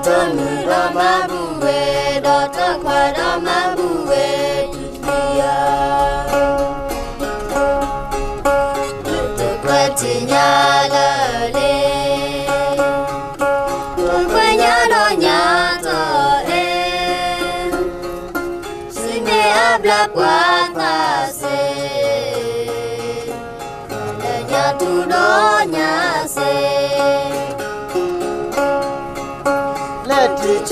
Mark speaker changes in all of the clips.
Speaker 1: Tonu Rama Buwe, Dota Kwadama Buwe, Julia. Tukwatinya lale, tukwanya no nyato sine abla kwatase, kalanya tudo nyase. Let it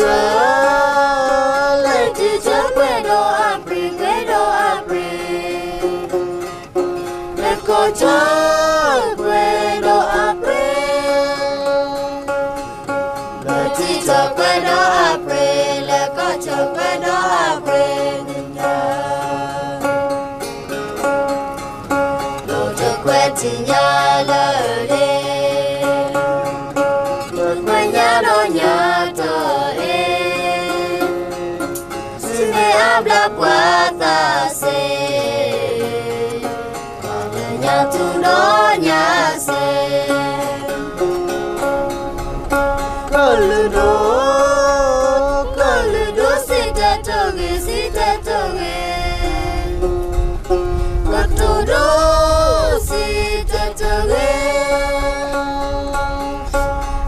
Speaker 1: kwedo apri, let go kwedo apri, let it kwedo apri, let go kwedo apri, Lord kwetinya lale, kwenya no nyato habla puatase, kalanya tudonya se, kaludo sita toge, katudo sita toge,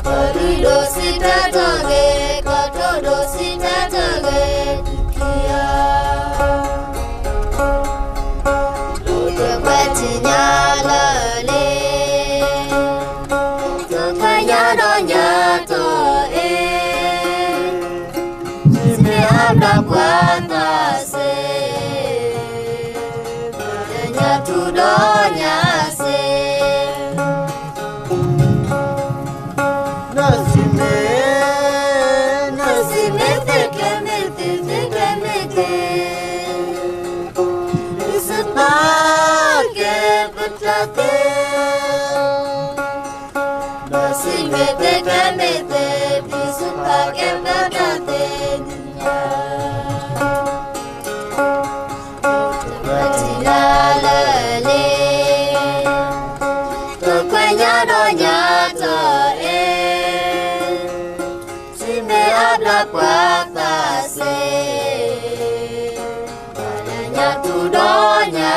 Speaker 1: kaludo sita toge, katudo sita toge. Habla puatase, kalanya tudonya se. Nasime tekemete, isepake petlate. Nasime tekemete, isepake petlate. Habla puatase, kalanya tudonya